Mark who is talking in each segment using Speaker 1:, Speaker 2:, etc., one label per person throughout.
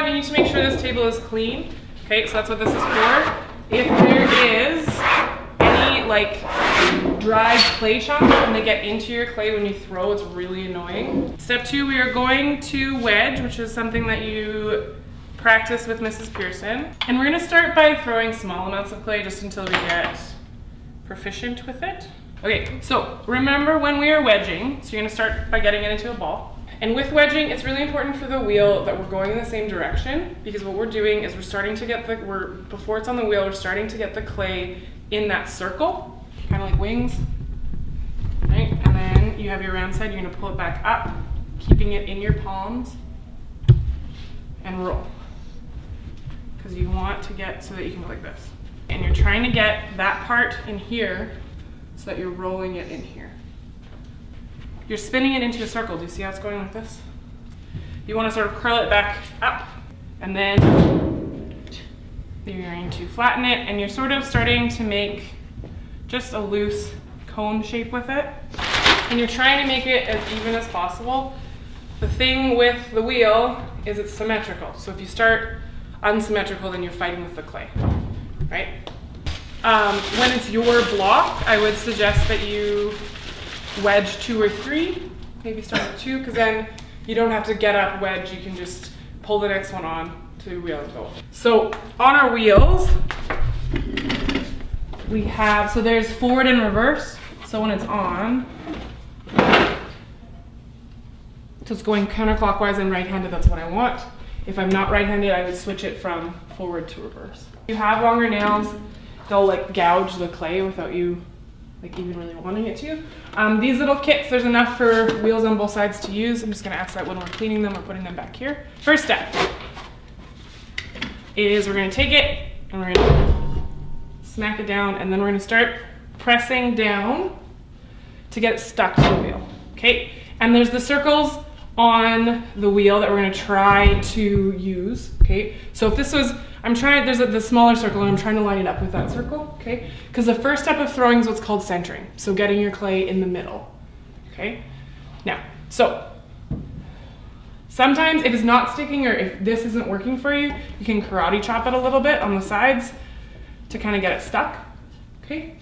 Speaker 1: one, you need to make sure this table is clean. Okay, so that's what this is for. If there is any like dried clay chunks and they get into your clay when you throw, it's really annoying. Step 2, we are going to wedge, which is something that you practice with Mrs. Pearson. And we're gonna start by throwing small amounts of clay just until we get proficient with it. Okay, so remember when we are wedging, so you're gonna start by getting it into a ball. And with wedging, it's really important for the wheel that we're going in the same direction, because what we're doing is we're starting to get before it's on the wheel, we're starting to get the clay in that circle, kind of like wings, right? And then you have your round side, you're gonna pull it back up, keeping it in your palms, and roll. Because you want to get so that you can go like this. And you're trying to get that part in here so that you're rolling it in here. You're spinning it into a circle. Do you see how it's going like this? You want to sort of curl it back up, and then you're going to flatten it, and you're sort of starting to make just a loose cone shape with it. And you're trying to make it as even as possible. The thing with the wheel is it's symmetrical. So if you start unsymmetrical, then you're fighting with the clay, right? When it's your block, I would suggest that you wedge 2 or 3, maybe start with 2, because then you don't have to get up, wedge, you can just pull the next one on to the wheel and go. So on our wheels, we have, so there's forward and reverse. So when it's on, so it's going counterclockwise and right-handed, that's what I want. If I'm not right-handed, I would switch it from forward to reverse. If you have longer nails, they'll like gouge the clay without you like even really wanting it to. These little kits, there's enough for wheels on both sides to use. I'm just gonna ask that when we're cleaning them or putting them back here. First step is we're gonna take it and we're gonna smack it down, and then we're gonna start pressing down to get it stuck to the wheel, okay? And there's the circles on the wheel that we're gonna try to use, okay? So if this was, there's the smaller circle and I'm trying to line it up with that circle, okay? Because the first step of throwing is what's called centering. So getting your clay in the middle, okay? Now, so sometimes if it's not sticking or if this isn't working for you, you can karate chop it a little bit on the sides to kind of get it stuck, okay?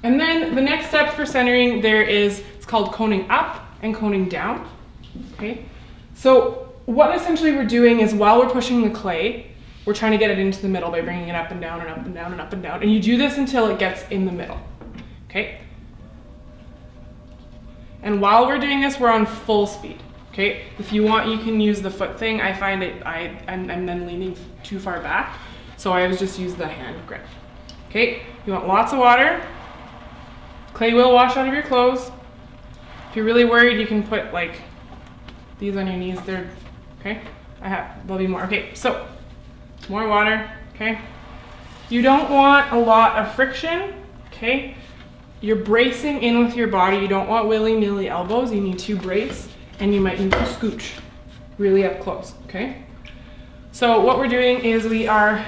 Speaker 1: And then the next step for centering it's called coning up and coning down, okay? So what essentially we're doing is while we're pushing the clay, we're trying to get it into the middle by bringing it up and down and up and down and up and down. And you do this until it gets in the middle, okay? And while we're doing this, we're on full speed, okay? If you want, you can use the foot thing. I find I'm then leaning too far back, so I always just use the hand grip, okay? You want lots of water. Clay will wash out of your clothes. If you're really worried, you can put like these on your knees. They're, okay? There'll be more. Okay, so more water, okay? You don't want a lot of friction, okay? You're bracing in with your body. You don't want willy-nilly elbows. You need to brace, and you might need to scooch really up close, okay? So what we're doing is we are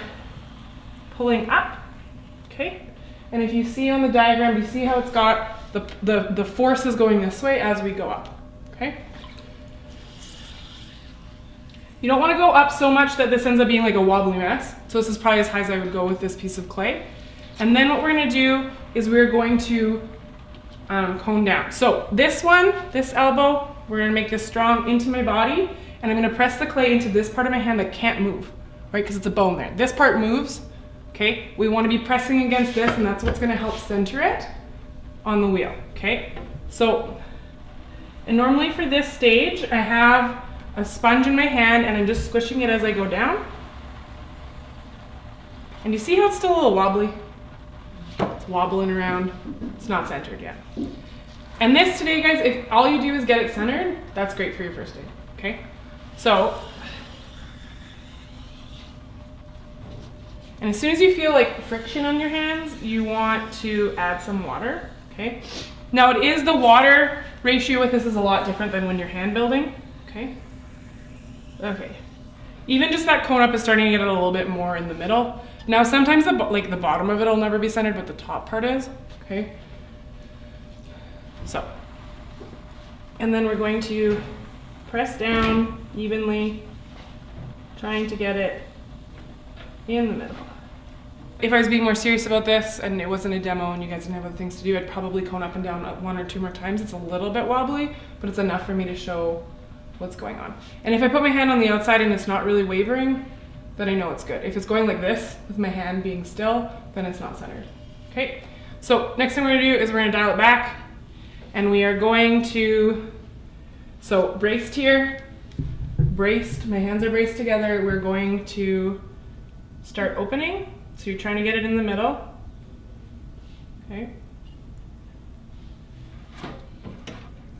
Speaker 1: pulling up, okay? And if you see on the diagram, you see how it's got the force is going this way as we go up, okay? You don't want to go up so much that this ends up being like a wobbly mess. So this is probably as high as I would go with this piece of clay. And then what we're going to do is we're going to cone down. So this one, this elbow, we're going to make this strong into my body, and I'm going to press the clay into this part of my hand that can't move, right? Because it's a bone there. This part moves, okay? We want to be pressing against this, and that's what's going to help center it on the wheel, okay? So, and normally for this stage, I have a sponge in my hand and I'm just squishing it as I go down. And you see how it's still a little wobbly? It's wobbling around. It's not centered yet. And this today, guys, if all you do is get it centered, that's great for your first day, okay? So, and as soon as you feel like friction on your hands, you want to add some water, okay? Now it is the water ratio with this is a lot different than when you're hand building, okay? Okay, even just that cone up is starting to get it a little bit more in the middle. Now sometimes the bottom of it will never be centered, but the top part is, okay? So, and then we're going to press down evenly, trying to get it in the middle. If I was being more serious about this and it wasn't a demo and you guys didn't have other things to do, I'd probably cone up and down 1 or 2 more times. It's a little bit wobbly, but it's enough for me to show what's going on. And if I put my hand on the outside and it's not really wavering, then I know it's good. If it's going like this, with my hand being still, then it's not centered. Okay, so next thing we're gonna do is we're gonna dial it back, and we are going to, so braced here, braced, my hands are braced together, we're going to start opening. So you're trying to get it in the middle, okay?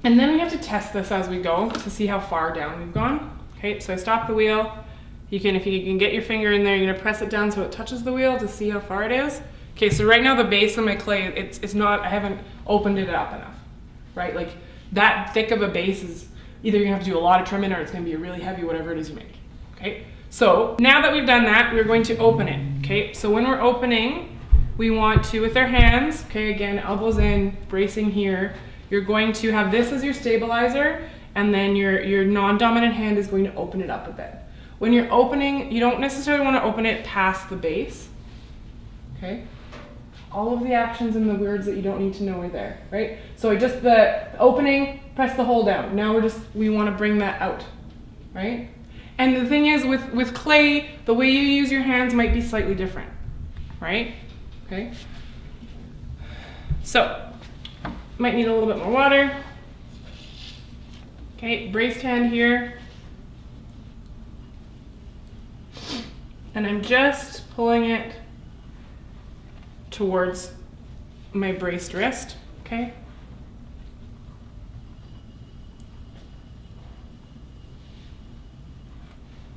Speaker 1: And then we have to test this as we go to see how far down we've gone. Okay, so I stop the wheel. If you can get your finger in there, you're gonna press it down so it touches the wheel to see how far it is. Okay, so right now the base of my clay, it's not, I haven't opened it up enough, right? Like that thick of a base is either you're gonna have to do a lot of trimming or it's gonna be really heavy, whatever it is you make, okay? So now that we've done that, we're going to open it, okay? So when we're opening, we want to, with our hands, okay, again, elbows in, bracing here, you're going to have this as your stabilizer, and then your non-dominant hand is going to open it up a bit. When you're opening, you don't necessarily want to open it past the base, okay? All of the actions and the words that you don't need to know are there, right? So the opening, press the hole down. Now we want to bring that out, right? And the thing is, with clay, the way you use your hands might be slightly different, right? Okay. So, might need a little bit more water. Okay, braced hand here. And I'm just pulling it towards my braced wrist, okay?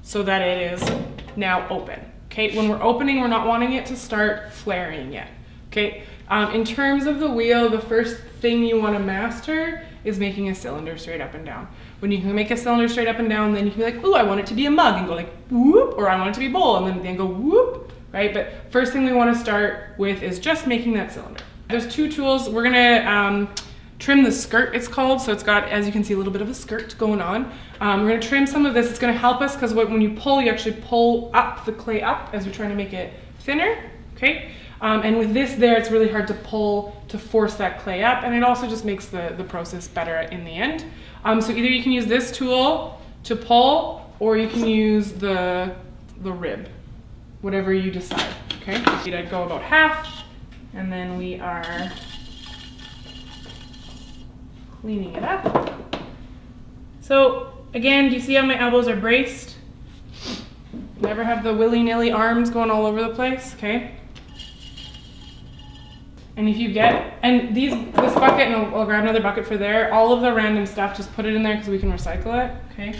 Speaker 1: So that it is now open. Okay, when we're opening, we're not wanting it to start flaring yet. Okay, in terms of the wheel, the first thing you want to master is making a cylinder straight up and down. When you can make a cylinder straight up and down, then you can be like, ooh, I want it to be a mug, and go like whoop, or I want it to be a bowl, and then go whoop, right? But first thing we want to start with is just making that cylinder. There's 2 tools. We're gonna trim the skirt, it's called. So it's got, as you can see, a little bit of a skirt going on. We're gonna trim some of this. It's gonna help us because when you pull, you actually pull up the clay up as you're trying to make it thinner, okay? And with this there, it's really hard to pull to force that clay up, and it also just makes the process better in the end. So either you can use this tool to pull, or you can use the rib, whatever you decide, okay? I'd go about half, and then we are cleaning it up. So again, do you see how my elbows are braced? Never have the willy-nilly arms going all over the place, okay? And if you get, and this bucket, and I'll grab another bucket for there, all of the random stuff, just put it in there because we can recycle it, okay?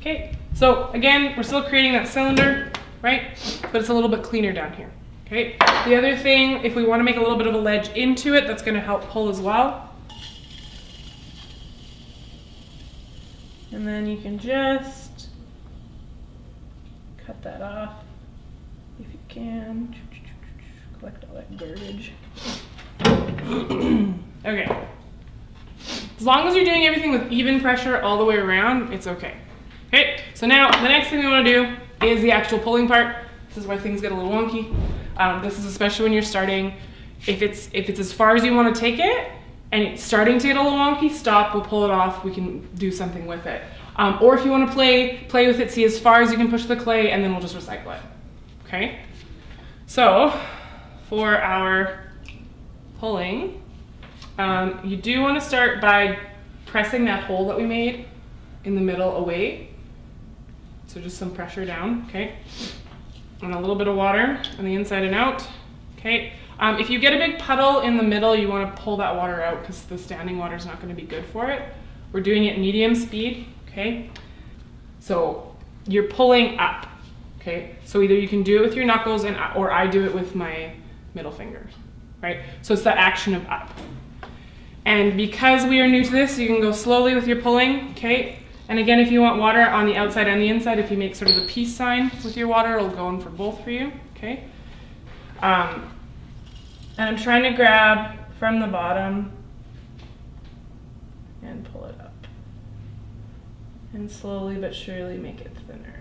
Speaker 1: Okay, so again, we're still creating that cylinder, right? But it's a little bit cleaner down here, okay? The other thing, if we want to make a little bit of a ledge into it, that's going to help pull as well. And then you can just cut that off if you can. Collect all that garbage. Okay. As long as you're doing everything with even pressure all the way around, it's okay. Okay, so now the next thing we want to do is the actual pulling part. This is where things get a little wonky. This is especially when you're starting. If it's as far as you want to take it, and it's starting to get a little wonky, stop, we'll pull it off, we can do something with it. Or if you want to play with it, see as far as you can push the clay, and then we'll just recycle it, okay? So, for our pulling, you do want to start by pressing that hole that we made in the middle away. So just some pressure down, okay? And a little bit of water on the inside and out, okay? If you get a big puddle in the middle, you want to pull that water out because the standing water is not going to be good for it. We're doing it medium speed, okay? So you're pulling up, okay? So either you can do it with your knuckles or I do it with my middle fingers, right? So it's the action of up. And because we are new to this, you can go slowly with your pulling, okay? And again, if you want water on the outside and the inside, if you make sort of the peace sign with your water, it'll go in for both for you, okay? And I'm trying to grab from the bottom and pull it up. And slowly but surely make it thinner.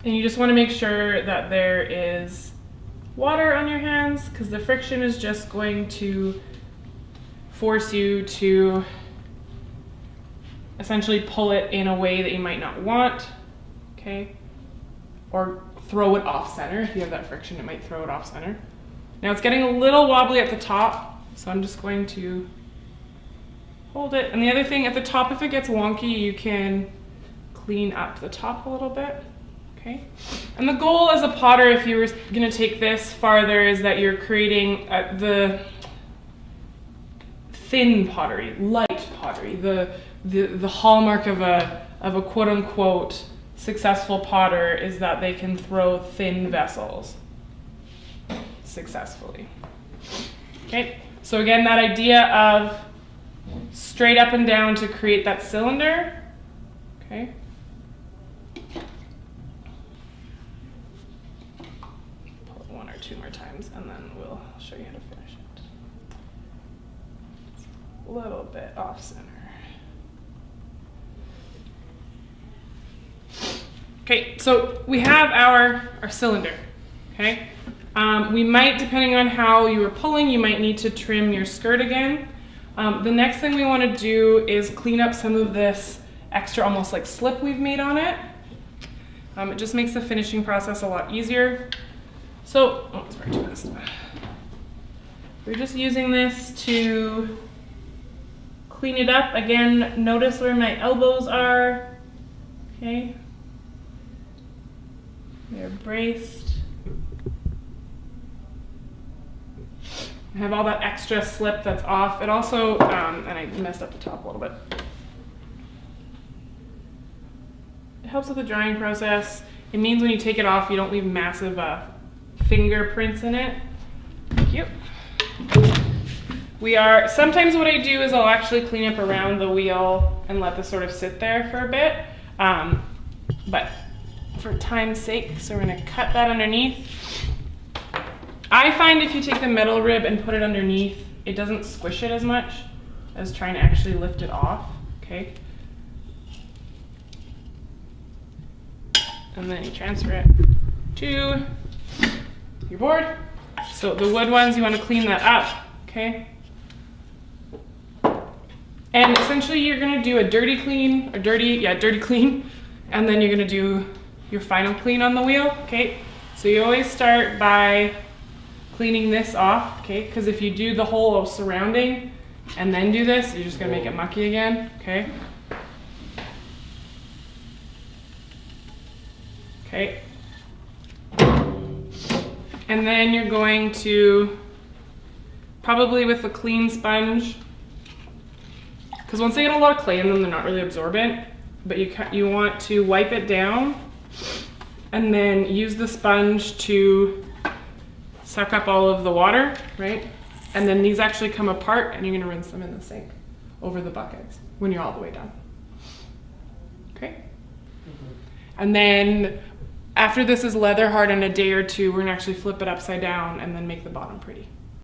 Speaker 1: And you just want to make sure that there is water on your hands, because the friction is just going to force you to essentially pull it in a way that you might not want, okay? Or throw it off center. If you have that friction, it might throw it off center. Now it's getting a little wobbly at the top, so I'm just going to hold it. And the other thing, at the top, if it gets wonky, you can clean up the top a little bit, okay? And the goal as a potter, if you were gonna take this farther, is that you're creating the thin pottery, light pottery, the hallmark of a quote-unquote successful potter is that they can throw thin vessels successfully. Okay, so again, that idea of straight up and down to create that cylinder, okay? Pull it 1 or 2 more times and then we'll show you how to finish it. A little bit off center. Okay, so we have our cylinder, okay? We might, depending on how you were pulling, you might need to trim your skirt again. The next thing we want to do is clean up some of this extra almost like slip we've made on it. It just makes the finishing process a lot easier. So, oh, sorry, too fast. We're just using this to clean it up. Again, notice where my elbows are, okay? They're braced. I have all that extra slip that's off. It also, and I messed up the top a little bit. It helps with the drying process. It means when you take it off, you don't leave massive fingerprints in it. Thank you. Sometimes what I do is I'll actually clean up around the wheel and let this sort of sit there for a bit. But for time's sake, so we're gonna cut that underneath. I find if you take the metal rib and put it underneath, it doesn't squish it as much as trying to actually lift it off, okay? And then you transfer it to your board. So the wood ones, you want to clean that up, okay? And essentially you're gonna do a dirty clean, dirty clean, and then you're gonna do your final clean on the wheel, okay? So you always start by cleaning this off, okay? Because if you do the whole surrounding and then do this, you're just gonna make it mucky again, okay? Okay. And then you're going to, probably with a clean sponge, because once they get a lot of clay in them, they're not really absorbent, but you want to wipe it down and then use the sponge to suck up all of the water, right? And then these actually come apart and you're gonna rinse them in the sink over the buckets when you're all the way done. Okay? And then after this is leather hard in a day or two, we're gonna actually flip it upside down and then make the bottom pretty.